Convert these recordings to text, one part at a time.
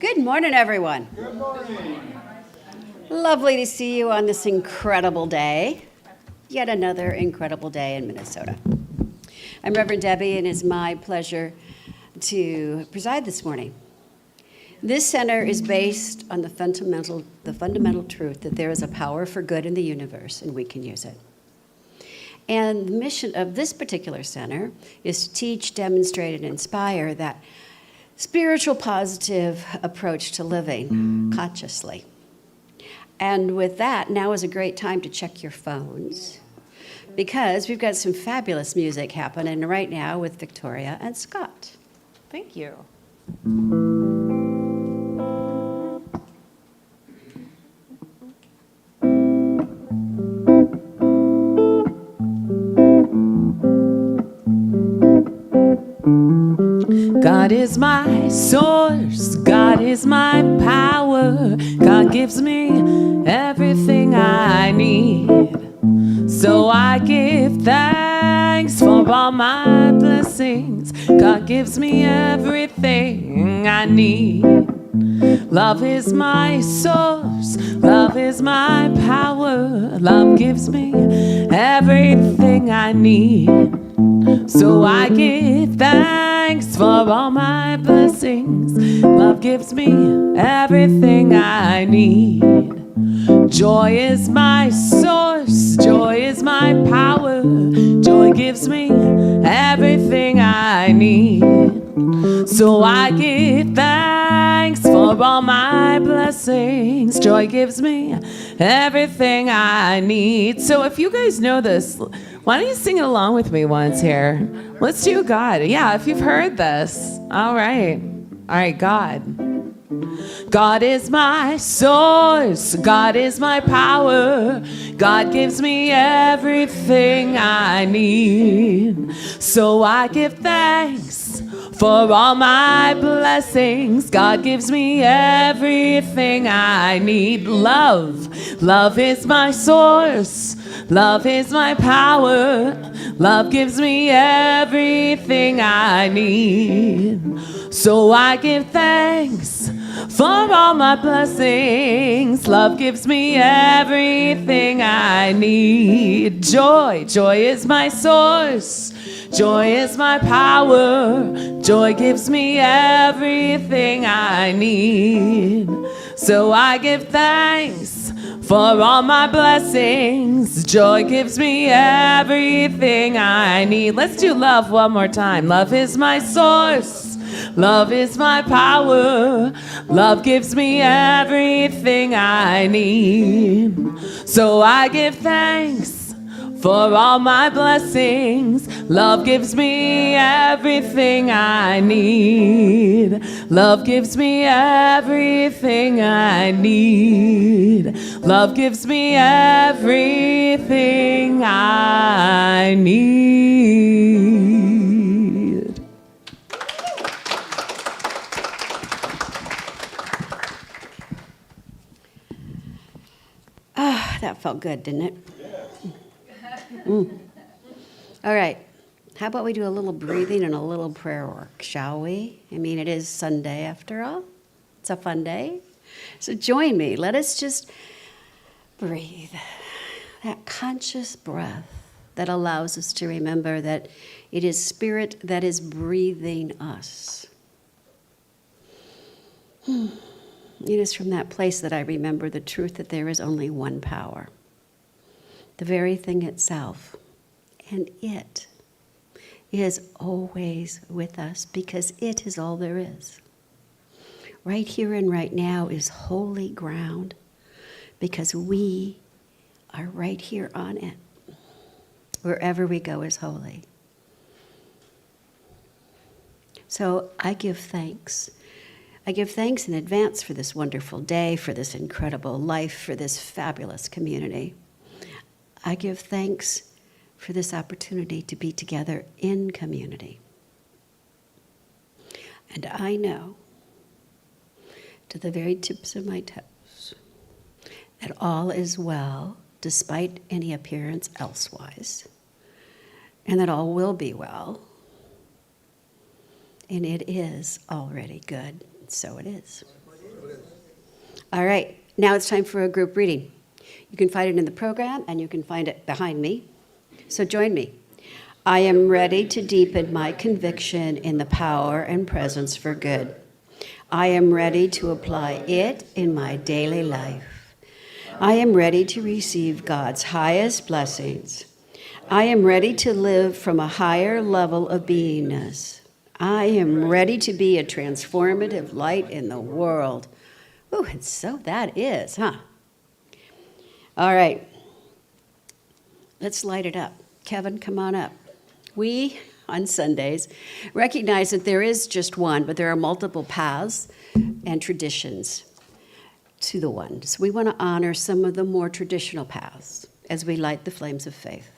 Good morning, everyone. Good morning. Lovely to see you on this incredible day. Yet another incredible day in Minnesota. I'm Reverend Debbie, and it's my pleasure to preside this morning. This center is based on the fundamental truth that there is a power for good in the universe, and we can use it. And the mission of this particular center is to teach, demonstrate, and inspire that spiritual positive approach to living consciously. And with that, now is a great time to check your phones because we've got some fabulous music happening right now with Victoria and Scott. Thank you. God is my source, God is my power, God gives me everything I need. So I give thanks for all my blessings, God gives me everything I need. Love is my source, love is my power, love gives me everything I need. So I give thanks for all my blessings. Love gives me everything I need. Joy is my source, joy is my power. Joy gives me everything I need. So I give thanks for all my blessings. Joy gives me everything I need. So if you guys know this, why don't you sing it along with me once here? Let's do God. Yeah, if you've heard this. All right. All right, God. God is my source. God is my power. God gives me everything I need. So I give thanks for all my blessings. God gives me everything I need. Love is my source. Love is my power. Love gives me everything I need. So I give thanks for all my blessings. Love gives me everything I need. Joy is my source. Joy is my power. Joy gives me everything I need. So I give thanks for all my blessings. Joy gives me everything I need. Let's do love one more time. Love is my source. Love is my power. Love gives me everything I need. So I give thanks for all my blessings. Love gives me everything I need. Love gives me everything I need. Love gives me everything I need. Ah, that felt good, didn't it? Mm. All right. How about we do a little breathing and a little prayer work, shall we? I mean, it is Sunday after all. It's a fun day. So join me. Let us just breathe. That conscious breath that allows us to remember that it is Spirit that is breathing us. It is from that place that I remember the truth that there is only one power, the very thing itself, and it is always with us because it is all there is. Right here and right now is holy ground because we are right here on it. Wherever we go is holy. So I give thanks. I give thanks in advance for this wonderful day, for this incredible life, for this fabulous community. I give thanks for this opportunity to be together in community. And I know, to the very tips of my toes, that all is well, despite any appearance elsewise, and that all will be well, and it is already good. So it is. All right, now it's time for a group reading. You can find it in the program, and you can find it behind me. So join me. I am ready to deepen my conviction in the power and presence for good. I am ready to apply it in my daily life. I am ready to receive God's highest blessings. I am ready to live from a higher level of beingness. I am ready to be a transformative light in the world. Ooh, and so that is, huh? All right. Let's light it up. Kevin, come on up. We, on Sundays, recognize that there is just one, but there are multiple paths and traditions to the one. So we want to honor some of the more traditional paths as we light the flames of faith.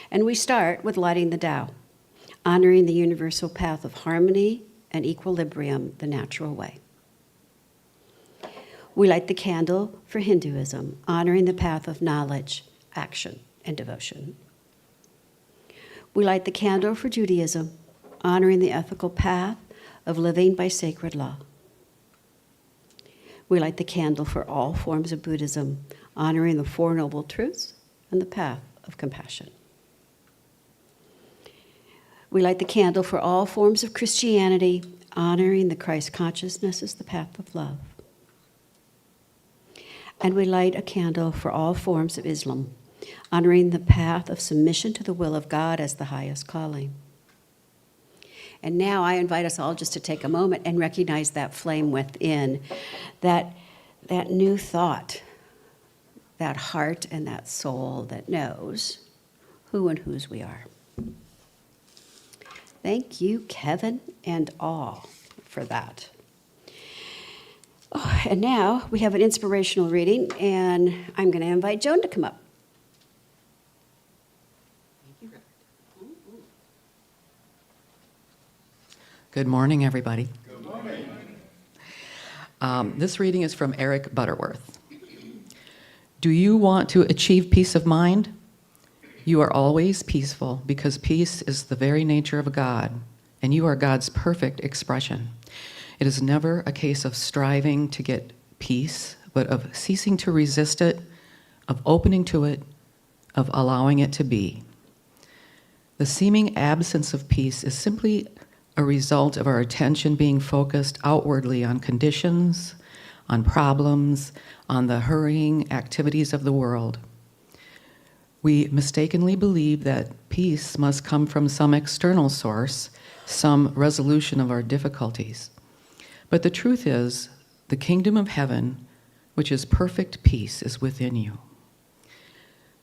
And we start with lighting the Tao, honoring the universal path of harmony and equilibrium, the natural way. We light the candle for Hinduism, honoring the path of knowledge, action, and devotion. We light the candle for Judaism, honoring the ethical path of living by sacred law. We light the candle for all forms of Buddhism, honoring the Four Noble Truths and the path of compassion. We light the candle for all forms of Christianity, honoring the Christ consciousness as the path of love. And we light a candle for all forms of Islam, honoring the path of submission to the will of God as the highest calling. And now I invite us all just to take a moment and recognize that flame within, that new thought, that heart and that soul that knows who and whose we are. Thank you, Kevin and all, for that. Oh, and now we have an inspirational reading, and I'm going to invite Joan to come up. Good morning, everybody. Good morning. This reading is from Eric Butterworth. Do you want to achieve peace of mind? You are always peaceful because peace is the very nature of God, and you are God's perfect expression. It is never a case of striving to get peace, but of ceasing to resist it, of opening to it, of allowing it to be. The seeming absence of peace is simply a result of our attention being focused outwardly on conditions, on problems, on the hurrying activities of the world. We mistakenly believe that peace must come from some external source, some resolution of our difficulties. But the truth is, the kingdom of heaven, which is perfect peace, is within you.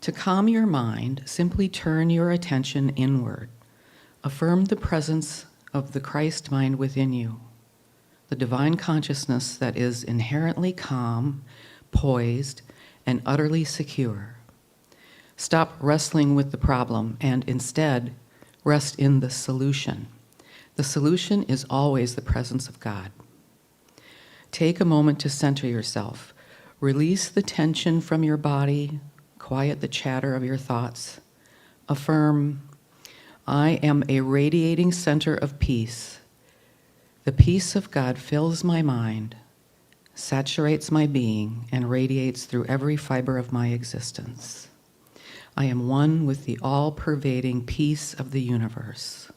To calm your mind, simply turn your attention inward. Affirm the presence of the Christ mind within you, the divine consciousness that is inherently calm, poised, and utterly secure. Stop wrestling with the problem and instead rest in the solution. The solution is always the presence of God. Take a moment to center yourself. Release the tension from your body. Quiet the chatter of your thoughts. Affirm, I am a radiating center of peace. The peace of God fills my mind, saturates my being, and radiates through every fiber of my existence. I am one with the all-pervading peace of the universe.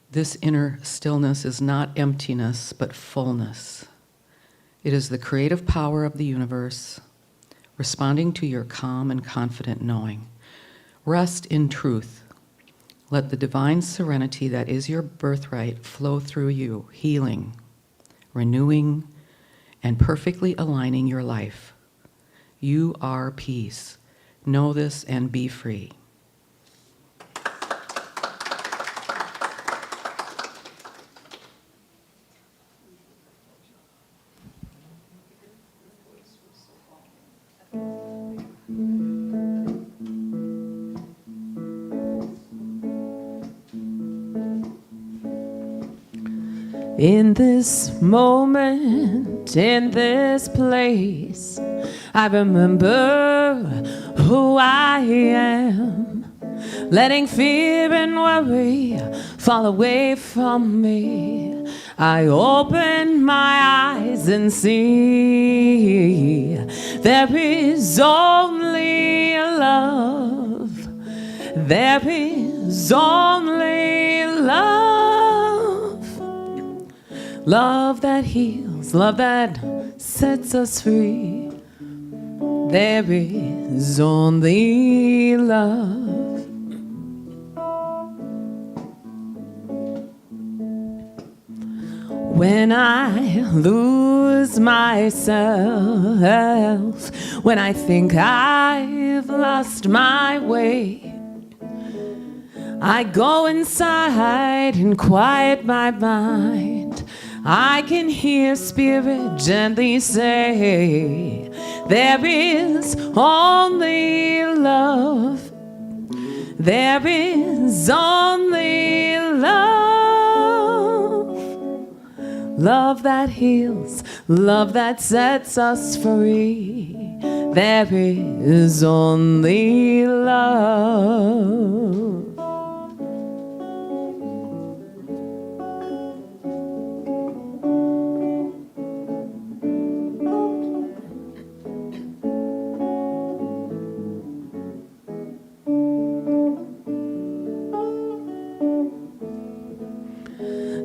This inner stillness is not emptiness, but fullness. It is the creative power of the universe, responding to your calm and confident knowing. Rest in truth. Let the divine serenity that is your birthright flow through you, healing, renewing, and perfectly aligning your life. You are peace. Know this and be free. In this moment, in this place, I remember who I am, letting fear and worry fall away from me. I open my eyes and see there is only love. There is only love. Love that heals, love that sets us free. There is only love. When I lose myself, when I think I've lost my way, I go inside and quiet my mind. I can hear Spirit gently say, there is only love. There is only love. Love that heals, love that sets us free. There is only love.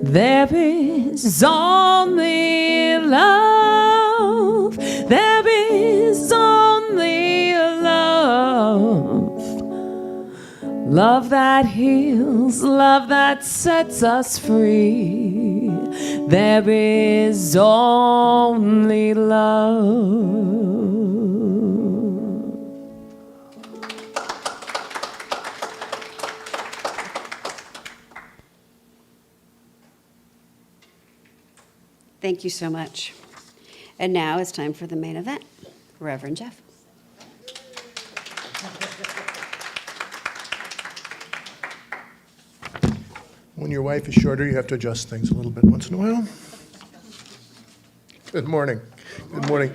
There is only love. There is only love. Love that heals, love that sets us free. There is only love. Thank you so much. And now it's time for the main event. Reverend Jeff. When your wife is shorter, you have to adjust things a little bit once in a while. Good morning. Good morning.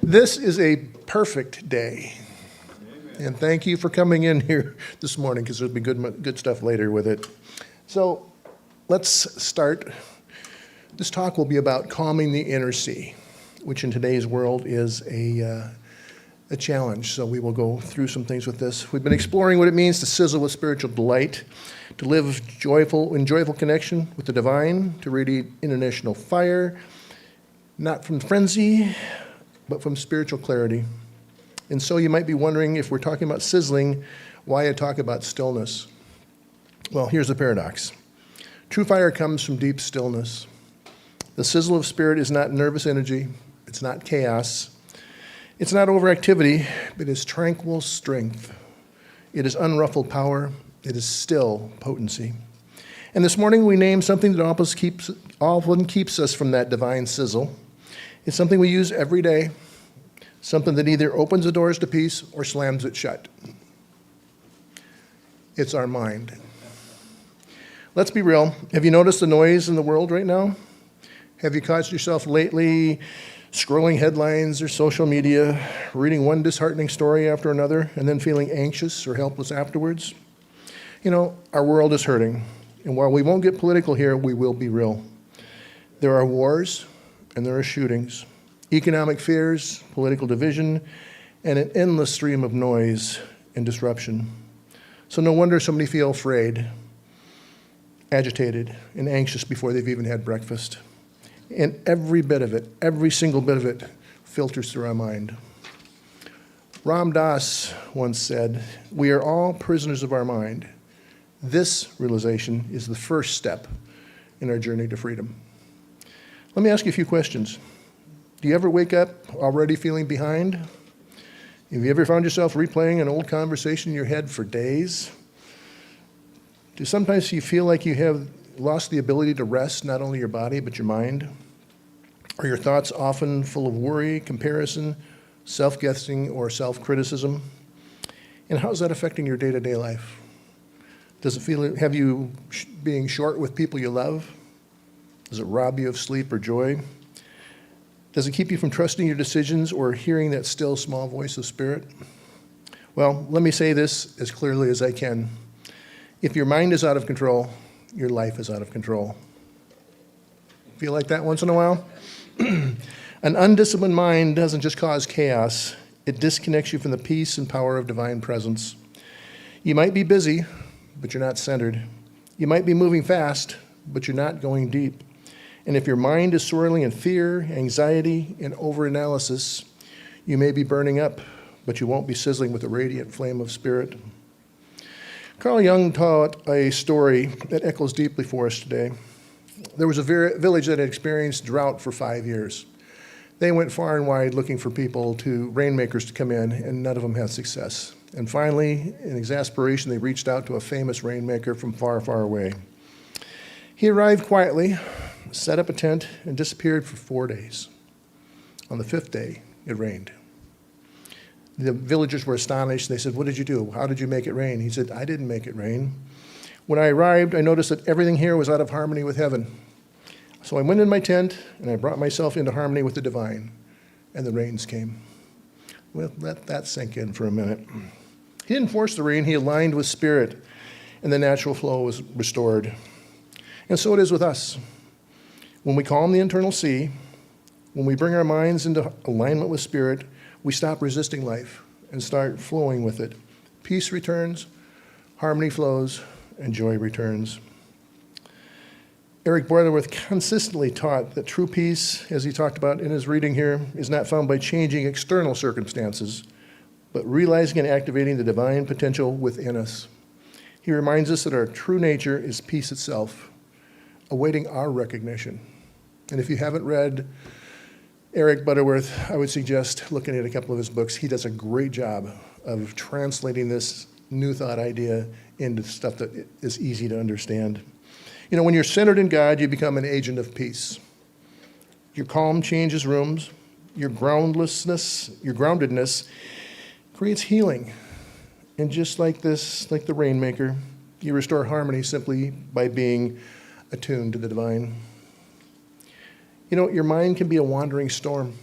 This is a perfect day. And thank you for coming in here this morning, because there'll be good stuff later with it. So let's start. This talk will be about calming the inner sea, which in today's world is a challenge. So we will go through some things with this. We've been exploring what it means to sizzle with spiritual delight, to live in joyful connection with the divine, to radiate international fire, not from frenzy, but from spiritual clarity. And so you might be wondering, if we're talking about sizzling, why I talk about stillness. Well, here's the paradox. True fire comes from deep stillness. The sizzle of spirit is not nervous energy. It's not chaos. It's not overactivity, but it's tranquil strength. It is unruffled power. It is still potency. And this morning we named something that often keeps us from that divine sizzle. It's something we use every day, something that either opens the doors to peace or slams it shut. It's our mind. Let's be real. Have you noticed the noise in the world right now? Have you caught yourself lately scrolling headlines or social media, reading one disheartening story after another, and then feeling anxious or helpless afterwards? You know, our world is hurting. And while we won't get political here, we will be real. There are wars and there are shootings, economic fears, political division, and an endless stream of noise and disruption. So no wonder so many feel afraid, agitated, and anxious before they've even had breakfast. And every bit of it, every single bit of it, filters through our mind. Ram Dass once said, "We are all prisoners of our mind. This realization is the first step in our journey to freedom." Let me ask you a few questions. Do you ever wake up already feeling behind? Have you ever found yourself replaying an old conversation in your head for days? Do sometimes you feel like you have lost the ability to rest not only your body but your mind? Are your thoughts often full of worry, comparison, self-guessing, or self-criticism? And how is that affecting your day-to-day life? Does it have you being short with people you love? Does it rob you of sleep or joy? Does it keep you from trusting your decisions or hearing that still small voice of spirit? Well, let me say this as clearly as I can. If your mind is out of control, your life is out of control. Feel like that once in a while? An undisciplined mind doesn't just cause chaos, it disconnects you from the peace and power of divine presence. You might be busy, but you're not centered. You might be moving fast, but you're not going deep. And if your mind is swirling in fear, anxiety, and overanalysis, you may be burning up, but you won't be sizzling with a radiant flame of spirit. Carl Jung taught a story that echoes deeply for us today. There was a village that had experienced drought for 5 years. They went far and wide looking for people rainmakers to come in, and none of them had success. And finally, in exasperation, they reached out to a famous rainmaker from far, far away. He arrived quietly, set up a tent, and disappeared for 4 days. On the 5th day, it rained. The villagers were astonished. They said, "What did you do? How did you make it rain?" He said, "I didn't make it rain. When I arrived, I noticed that everything here was out of harmony with heaven. So I went in my tent, and I brought myself into harmony with the divine, and the rains came." Well, let that sink in for a minute. He didn't force the rain. He aligned with spirit, and the natural flow was restored. And so it is with us. When we calm the internal sea, when we bring our minds into alignment with spirit, we stop resisting life and start flowing with it. Peace returns, harmony flows, and joy returns. Eric Butterworth consistently taught that true peace, as he talked about in his reading here, is not found by changing external circumstances, but realizing and activating the divine potential within us. He reminds us that our true nature is peace itself, awaiting our recognition. And if you haven't read Eric Butterworth, I would suggest looking at a couple of his books. He does a great job of translating this new thought idea into stuff that is easy to understand. You know, when you're centered in God, you become an agent of peace. Your calm changes rooms. Your groundedness creates healing. And just like this, like the rainmaker, you restore harmony simply by being attuned to the divine. You know, your mind can be a wandering storm.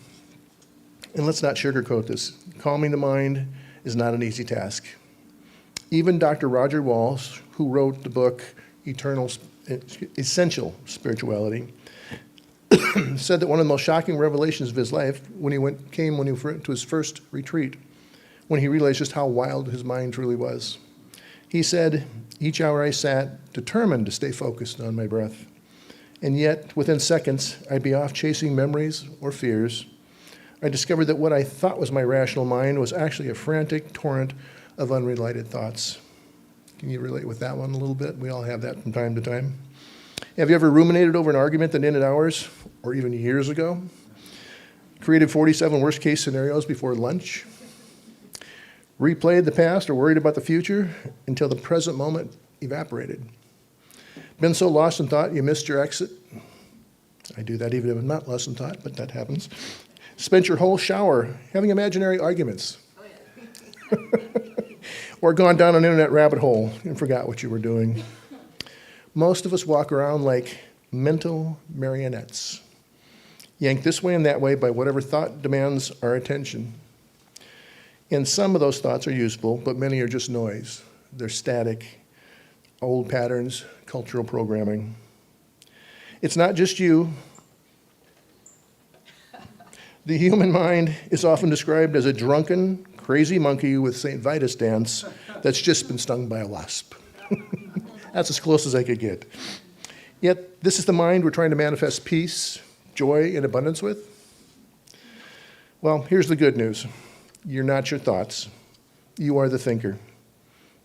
And let's not sugarcoat this. Calming the mind is not an easy task. Even Dr. Roger Walsh, who wrote the book Essential Spirituality, said that one of the most shocking revelations of his life came when he went to his first retreat, when he realized just how wild his mind truly was. He said, "Each hour I sat, determined to stay focused on my breath. And yet, within seconds, I'd be off chasing memories or fears. I discovered that what I thought was my rational mind was actually a frantic torrent of unrelated thoughts." Can you relate with that one a little bit? We all have that from time to time. Have you ever ruminated over an argument that ended hours or even years ago? Created 47 worst-case scenarios before lunch? Replayed the past or worried about the future until the present moment evaporated? Been so lost in thought you missed your exit? I do that even if I'm not lost in thought, but that happens. Spent your whole shower having imaginary arguments. Or gone down an internet rabbit hole and forgot what you were doing. Most of us walk around like mental marionettes, yanked this way and that way by whatever thought demands our attention. And some of those thoughts are useful, but many are just noise. They're static, old patterns, cultural programming. It's not just you. The human mind is often described as a drunken, crazy monkey with St. Vitus dance that's just been stung by a wasp. That's as close as I could get. Yet, this is the mind we're trying to manifest peace, joy, and abundance with. Well, here's the good news. You're not your thoughts. You are the thinker.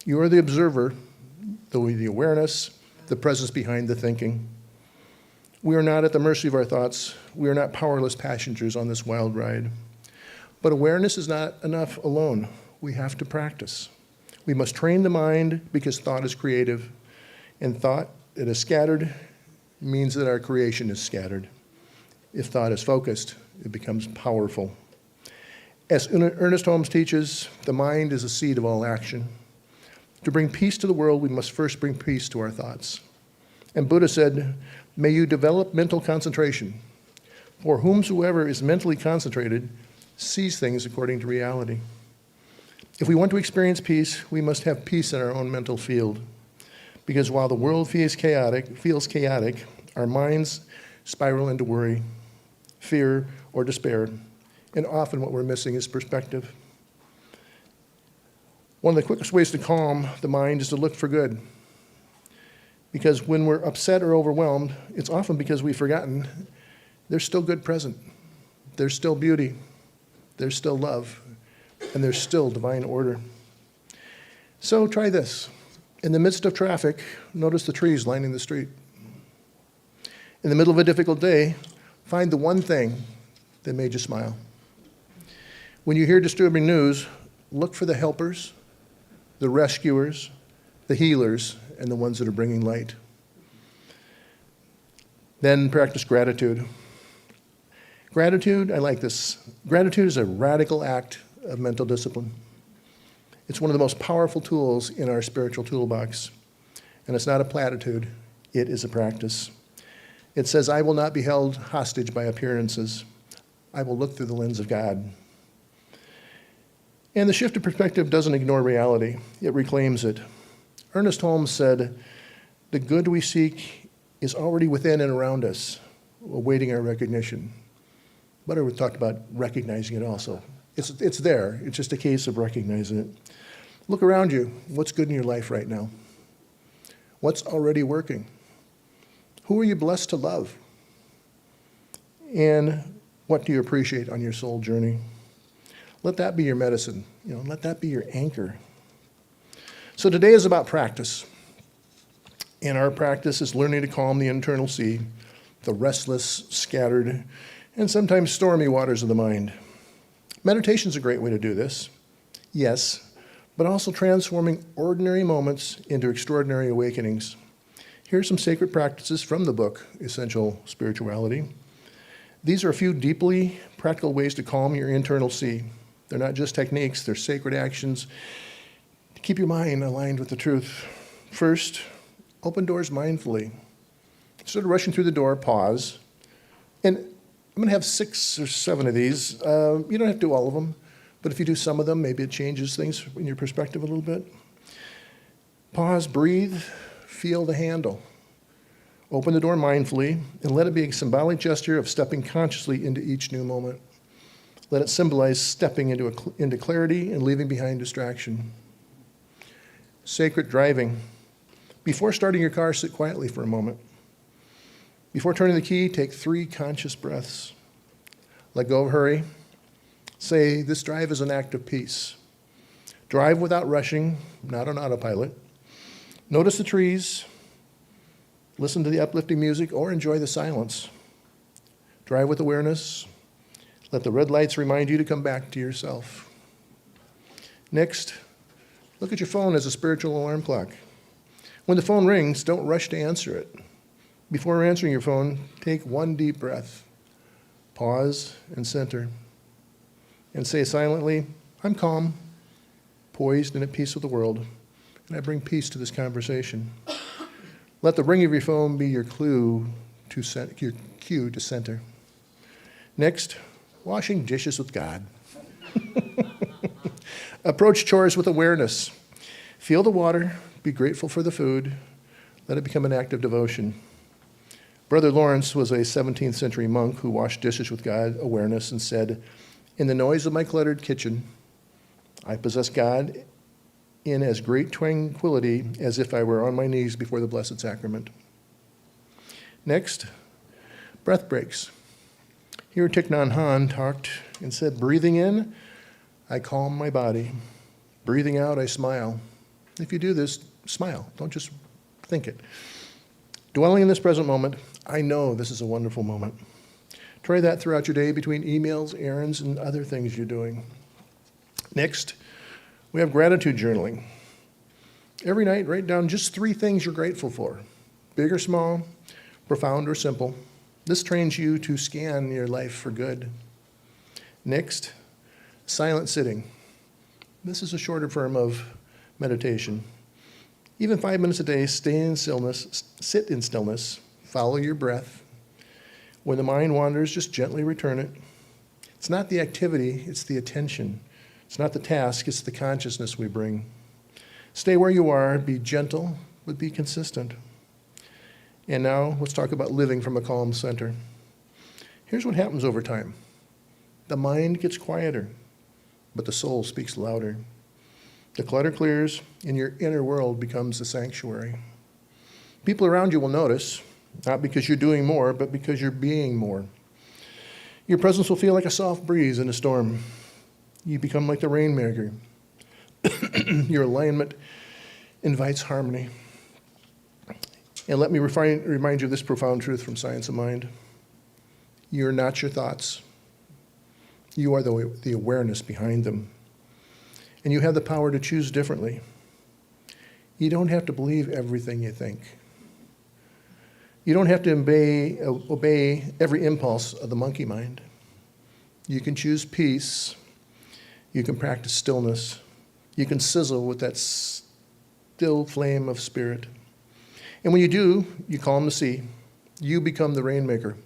You are the observer, the awareness, the presence behind the thinking. We are not at the mercy of our thoughts. We are not powerless passengers on this wild ride. But awareness is not enough alone. We have to practice. We must train the mind because thought is creative, and thought that is scattered means that our creation is scattered. If thought is focused, it becomes powerful. As Ernest Holmes teaches, the mind is the seed of all action. To bring peace to the world, we must first bring peace to our thoughts. And Buddha said, "May you develop mental concentration. For whomsoever is mentally concentrated sees things according to reality." If we want to experience peace, we must have peace in our own mental field. Because while the world feels chaotic, our minds spiral into worry, fear, or despair. And often what we're missing is perspective. One of the quickest ways to calm the mind is to look for good. Because when we're upset or overwhelmed, it's often because we've forgotten there's still good present. There's still beauty. There's still love. And there's still divine order. So try this. In the midst of traffic, notice the trees lining the street. In the middle of a difficult day, find the one thing that made you smile. When you hear disturbing news, look for the helpers, the rescuers, the healers, and the ones that are bringing light. Then practice gratitude. Gratitude, I like this. Gratitude is a radical act of mental discipline. It's one of the most powerful tools in our spiritual toolbox. And it's not a platitude, it is a practice. It says, I will not be held hostage by appearances. I will look through the lens of God. And the shift of perspective doesn't ignore reality, it reclaims it. Ernest Holmes said, the good we seek is already within and around us, awaiting our recognition. Butterworth talked about recognizing it also. It's there, it's just a case of recognizing it. Look around you. What's good in your life right now? What's already working? Who are you blessed to love? And what do you appreciate on your soul journey? Let that be your medicine. Let that be your anchor. So today is about practice. And our practice is learning to calm the internal sea, the restless, scattered, and sometimes stormy waters of the mind. Meditation is a great way to do this, yes, but also transforming ordinary moments into extraordinary awakenings. Here are some sacred practices from the book, Essential Spirituality. These are a few deeply practical ways to calm your internal sea. They're not just techniques, they're sacred actions to keep your mind aligned with the truth. First, open doors mindfully. Instead of rushing through the door, pause. And I'm going to have 6 or 7 of these. You don't have to do all of them, but if you do some of them, maybe it changes things in your perspective a little bit. Pause, breathe, feel the handle. Open the door mindfully, and let it be a symbolic gesture of stepping consciously into each new moment. Let it symbolize stepping into clarity and leaving behind distraction. Sacred driving. Before starting your car, sit quietly for a moment. Before turning the key, take 3 conscious breaths. Let go of hurry. Say, this drive is an act of peace. Drive without rushing, not on autopilot. Notice the trees. Listen to the uplifting music or enjoy the silence. Drive with awareness. Let the red lights remind you to come back to yourself. Next, look at your phone as a spiritual alarm clock. When the phone rings, don't rush to answer it. Before answering your phone, take 1 deep breath. Pause and center. And say silently, I'm calm, poised and at peace with the world, and I bring peace to this conversation. Let the ring of your phone be your cue to center. Next, washing dishes with God. Approach chores with awareness. Feel the water, be grateful for the food, let it become an act of devotion. Brother Lawrence was a 17th century monk who washed dishes with God awareness and said, in the noise of my cluttered kitchen, I possess God in as great tranquility as if I were on my knees before the Blessed Sacrament. Next, breath breaks. Here Thich Nhat Hanh talked and said, breathing in, I calm my body. Breathing out, I smile. If you do this, smile. Don't just think it. Dwelling in this present moment, I know this is a wonderful moment. Try that throughout your day between emails, errands, and other things you're doing. Next, we have gratitude journaling. Every night, write down just 3 things you're grateful for, big or small, profound or simple. This trains you to scan your life for good. Next, silent sitting. This is a shorter form of meditation. Even 5 minutes a day, stay in stillness, sit in stillness, follow your breath. When the mind wanders, just gently return it. It's not the activity, it's the attention. It's not the task, it's the consciousness we bring. Stay where you are, be gentle, but be consistent. And now let's talk about living from a calm center. Here's what happens over time. The mind gets quieter, but the soul speaks louder. The clutter clears, and your inner world becomes a sanctuary. People around you will notice, not because you're doing more, but because you're being more. Your presence will feel like a soft breeze in a storm. You become like the rainmaker. Your alignment invites harmony. And let me remind you of this profound truth from Science of Mind. You're not your thoughts. You are the awareness behind them. And you have the power to choose differently. You don't have to believe everything you think. You don't have to obey every impulse of the monkey mind. You can choose peace. You can practice stillness. You can sizzle with that still flame of spirit. And when you do, you calm the sea. You become the rainmaker.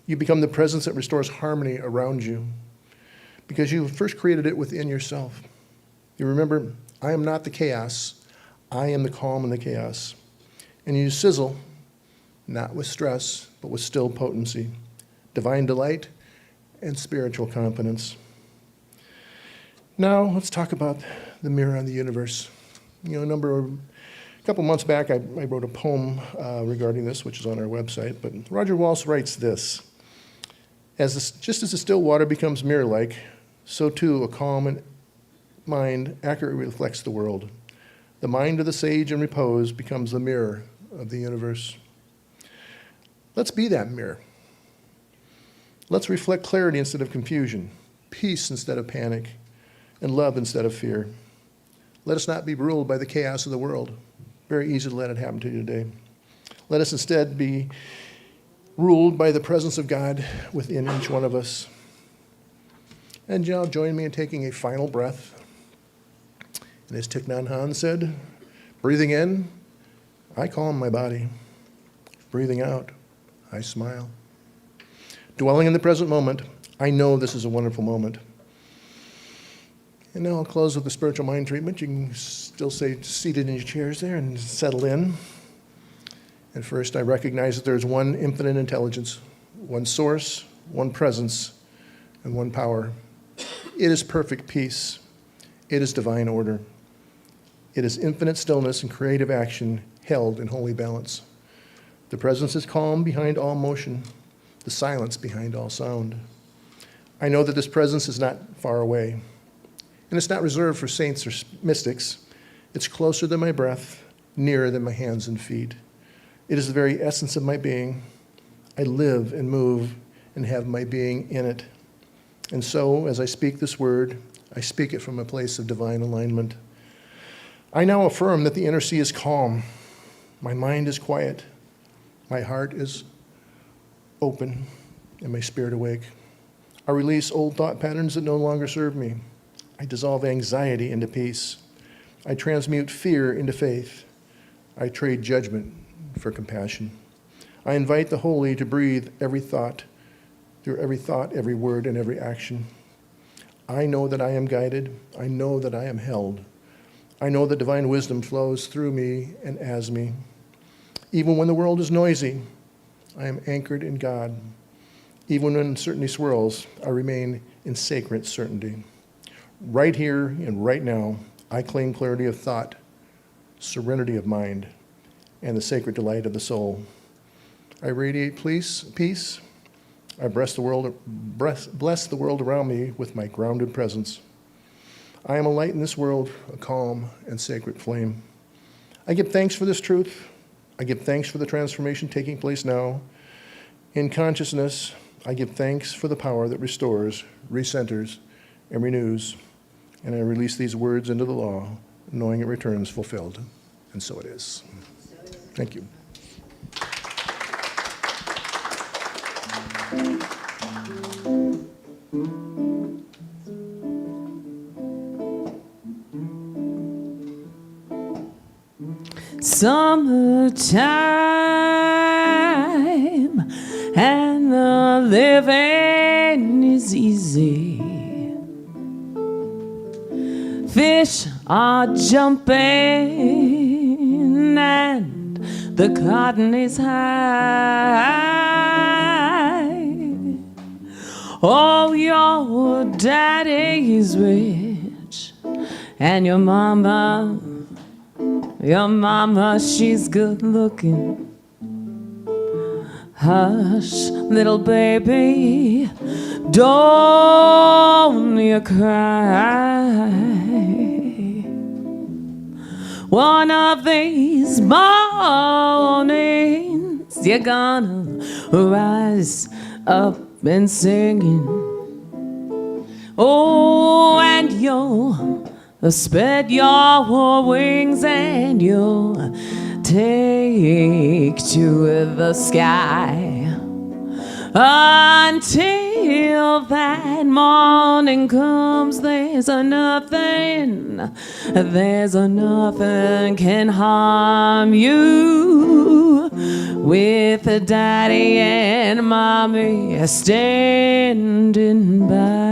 You become the presence that restores harmony around you because you first created it within yourself. You remember, I am not the chaos. I am the calm in the chaos. And you sizzle, not with stress, but with still potency, divine delight, and spiritual confidence. Now, let's talk about the mirror on the universe. You know, a couple months back, I wrote a poem regarding this, which is on our website, but Roger Walsh writes this: just as the still water becomes mirror-like, so too a calm mind accurately reflects the world. The mind of the sage in repose becomes the mirror of the universe. Let's be that mirror. Let's reflect clarity instead of confusion, peace instead of panic, and love instead of fear. Let us not be ruled by the chaos of the world. Very easy to let it happen to you today. Let us instead be ruled by the presence of God within each one of us. And now join me in taking a final breath. And as Thich Nhat Hanh said, breathing in, I calm my body. Breathing out, I smile. Dwelling in the present moment, I know this is a wonderful moment. And now I'll close with the spiritual mind treatment. You can still stay seated in your chairs there and settle in. And first, I recognize that there's one infinite intelligence, one source, one presence, and one power. It is perfect peace. It is divine order. It is infinite stillness and creative action held in holy balance. The presence is calm behind all motion, the silence behind all sound. I know that this presence is not far away. And it's not reserved for saints or mystics. It's closer than my breath, nearer than my hands and feet. It is the very essence of my being. I live and move and have my being in it. And so, as I speak this word, I speak it from a place of divine alignment. I now affirm that the inner sea is calm. My mind is quiet. My heart is open and my spirit awake. I release old thought patterns that no longer serve me. I dissolve anxiety into peace. I transmute fear into faith. I trade judgment for compassion. I invite the holy to breathe every thought, through every thought, every word, and every action. I know that I am guided. I know that I am held. I know that divine wisdom flows through me and as me. Even when the world is noisy, I am anchored in God. Even when uncertainty swirls, I remain in sacred certainty. Right here and right now, I claim clarity of thought, serenity of mind, and the sacred delight of the soul. I radiate peace. I bless the world around me with my grounded presence. I am a light in this world, a calm and sacred flame. I give thanks for this truth. I give thanks for the transformation taking place now. In consciousness, I give thanks for the power that restores, recenters, and renews. And I release these words into the law, knowing it returns fulfilled. And so it is. Thank you. Summertime and the living is easy. Fish are jumping and the cotton is high. Oh, your daddy is rich, and your mama, she's good looking. Hush, little baby, don't you cry. One of these mornings you're gonna rise up and singing. Oh, and you'll spread your wings and you'll take to the sky. Until that morning comes, there's nothing can harm you, with daddy and mommy standing by.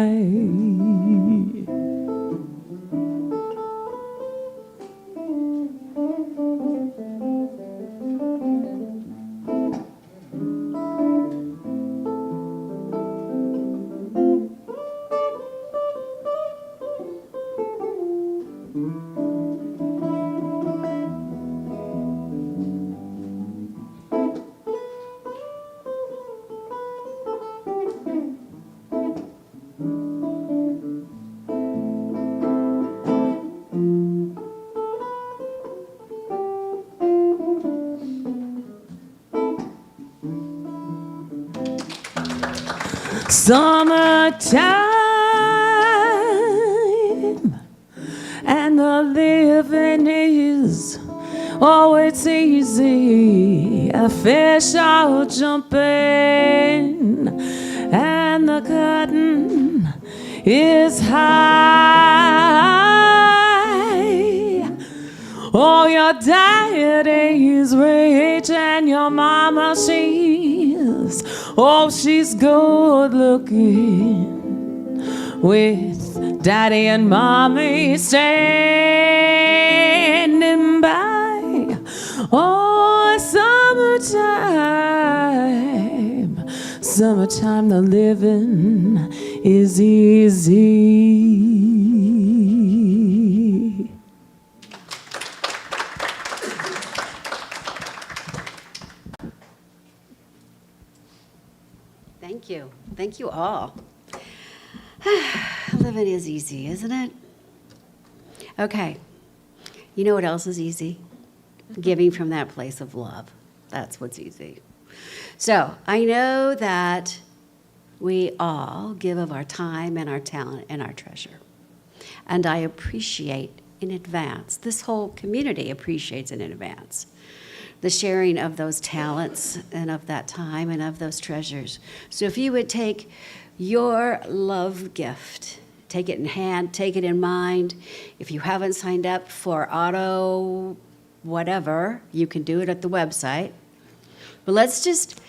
Summertime, and the living is, oh, it's easy. A fish are jumping, and the cotton is high. Oh, your daddy is rich, and your mama, she's good looking, with daddy and mommy standing by. Oh, summertime, the living is easy. Thank you. Thank you all. Living is easy, isn't it? Okay. You know what else is easy? Giving from that place of love. That's what's easy. So I know that we all give of our time and our talent and our treasure. And I appreciate in advance, this whole community appreciates in advance, the sharing of those talents and of that time and of those treasures. So if you would take your love gift, take it in hand, take it in mind. If you haven't signed up for auto whatever, you can do it at the website. But let's just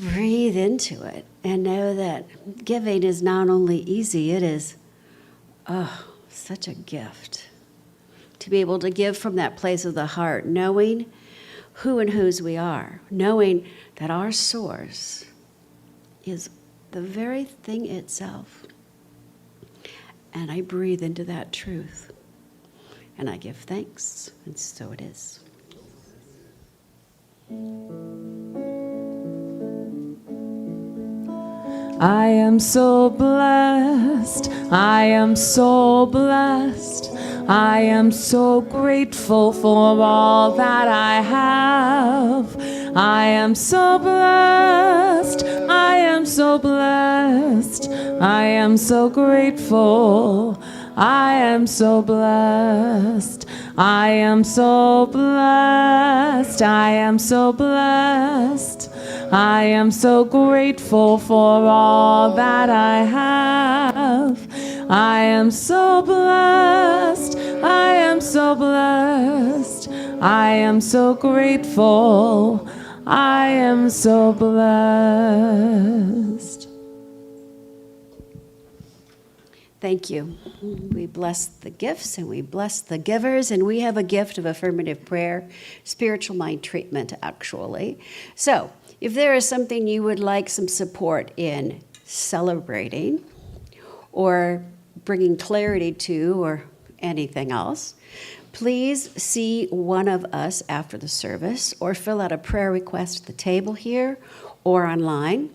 breathe into it and know that giving is not only easy, it is, such a gift. To be able to give from that place of the heart, knowing who and whose we are, knowing that our source is the very thing itself. And I breathe into that truth. And I give thanks, and so it is. I am so blessed, I am so blessed, I am so grateful for all that I have. I am so blessed, I am so blessed, I am so grateful. I am so blessed, I am so blessed, I am so blessed. I am so grateful for all that I have. I am so blessed, I am so blessed, I am so grateful, I am so blessed. Thank you. We bless the gifts and we bless the givers, and we have a gift of affirmative prayer, spiritual mind treatment, actually. So, if there is something you would like some support in celebrating or bringing clarity to or anything else, please see one of us after the service or fill out a prayer request at the table here or online.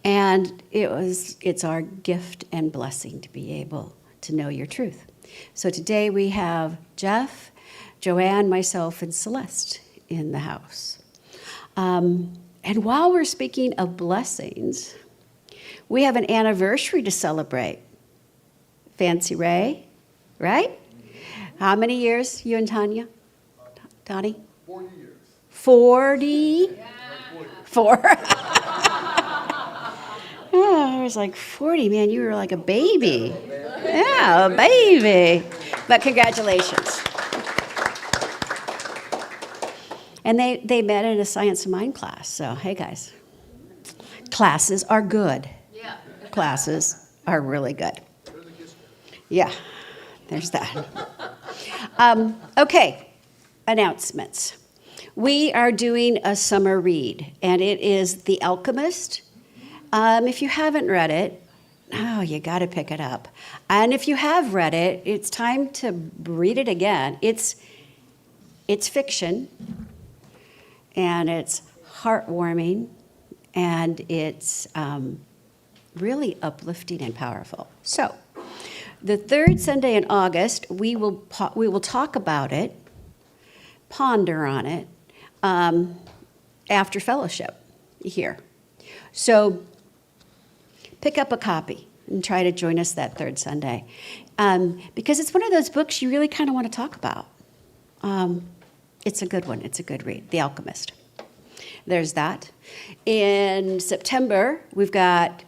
And it's our gift and blessing to be able to know your truth. So today we have Jeff, Joanne, myself, and Celeste in the house. And while we're speaking of blessings, we have an anniversary to celebrate. Fancy Ray, right? How many years, you and Tanya? Donnie? 40 years. 40? 4. Oh, I was like 40, man, you were like a baby. Yeah, a baby. But congratulations. And they met in a Science of Mind class, so hey guys. Classes are good. Yeah. Classes are really good. Yeah, there's that. Okay, announcements. We are doing a summer read, and it is The Alchemist. If you haven't read it, oh, you got to pick it up. And if you have read it, it's time to read it again. It's fiction, and it's heartwarming, and it's really uplifting and powerful. So, the third Sunday in August, we will talk about it, ponder on it, after fellowship here. So pick up a copy and try to join us that third Sunday. Because it's one of those books you really kind of want to talk about. It's a good one. It's a good read, The Alchemist. There's that. In September, we've got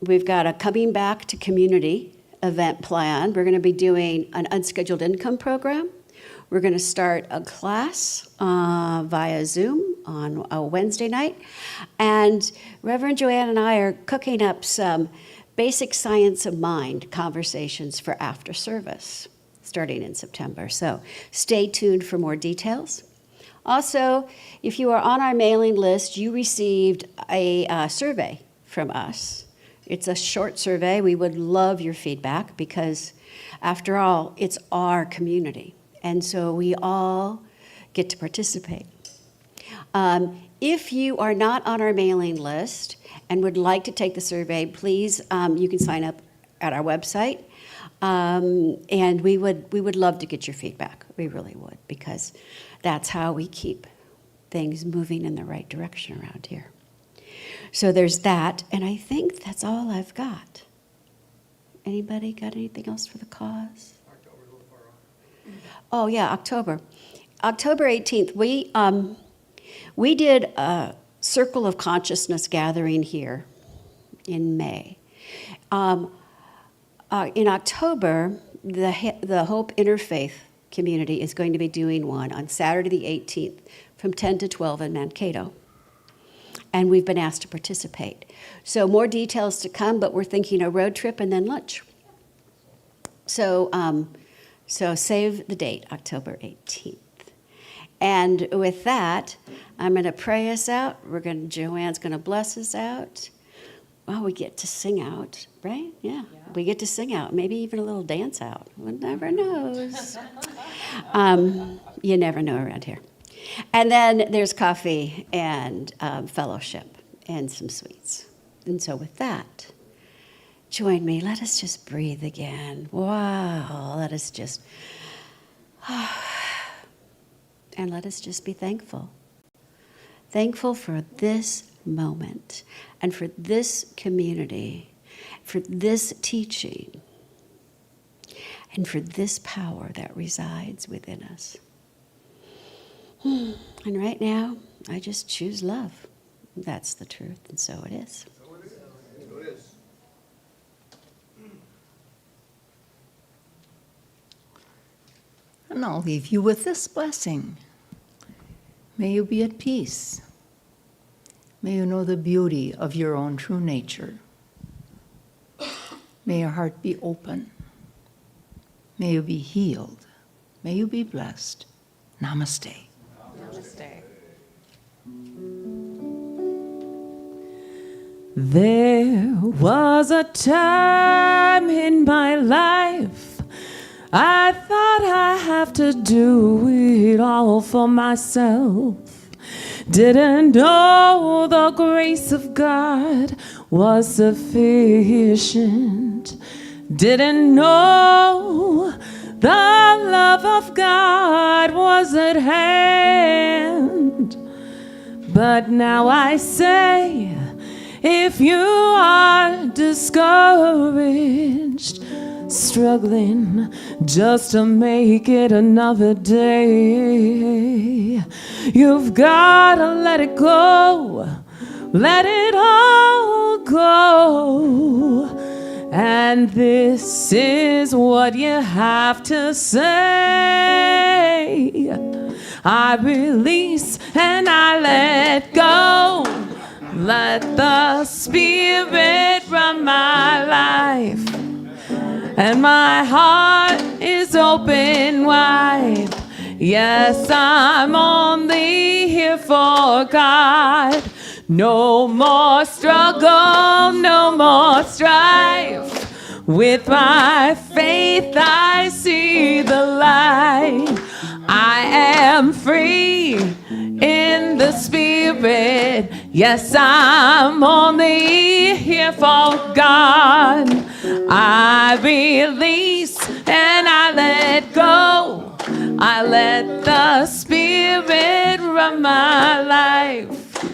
a coming back to community event planned. We're going to be doing an unscheduled income program. We're going to start a class via Zoom on a Wednesday night. And Reverend Joanne and I are cooking up some basic science of mind conversations for after service starting in September. So stay tuned for more details. Also, if you are on our mailing list, you received a survey from us. It's a short survey. We would love your feedback because, after all, it's our community. And so we all get to participate. If you are not on our mailing list and would like to take the survey, please, you can sign up at our website. And we would love to get your feedback. We really would, because that's how we keep things moving in the right direction around here. So there's that, and I think that's all I've got. Anybody got anything else for the cause? October's a little far off. Oh yeah, October. October 18th, we did a Circle of Consciousness gathering here in May. In October, the Hope Interfaith community is going to be doing one on Saturday the 18th from 10 to 12 in Mankato. And we've been asked to participate. So more details to come, but we're thinking a road trip and then lunch. So save the date, October 18th. And with that, I'm going to pray us out. Joanne's going to bless us out. Well, we get to sing out, right? Yeah. We get to sing out, maybe even a little dance out. One never knows. You never know around here. And then there's coffee and fellowship and some sweets. And so with that, join me. Let us just breathe again. Wow. Let us just, and let us just be thankful. Thankful for this moment and for this community, for this teaching, and for this power that resides within us. And right now, I just choose love. That's the truth, and so it is. So it is. So it is. And I'll leave you with this blessing. May you be at peace. May you know the beauty of your own true nature. May your heart be open. May you be healed. May you be blessed. Namaste. There was a time in my life I thought I have to do it all for myself. Didn't know the grace of God was sufficient. Didn't know the love of God was at hand. But now I say, if you are discouraged, struggling just to make it another day, you've got to let it go. Let it all go. And this is what you have to say. I release and I let go. Let the Spirit run my life. And my heart is open wide. Yes, I'm only here for God. No more struggle, no more strife. With my faith I see the light. I am free in the Spirit. Yes, I'm only here for God. I release and I let go. I let the Spirit run my life.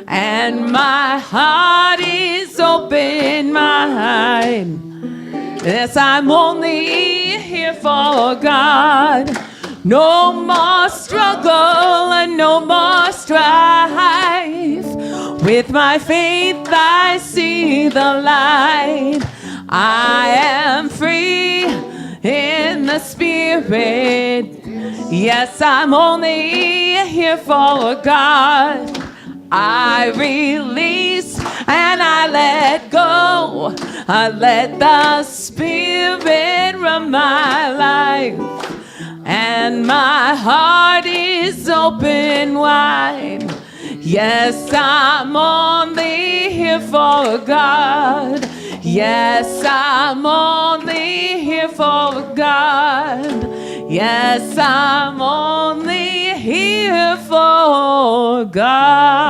And my heart is open wide. Yes, I'm only here for God. No more struggle and no more strife. With my faith I see the light. I am free in the Spirit. Yes, I'm only here for God. I release and I let go. I let the Spirit run my life. And my heart is open wide. Yes, I'm only here for God. Yes, I'm only here for God. Yes, I'm only here for God.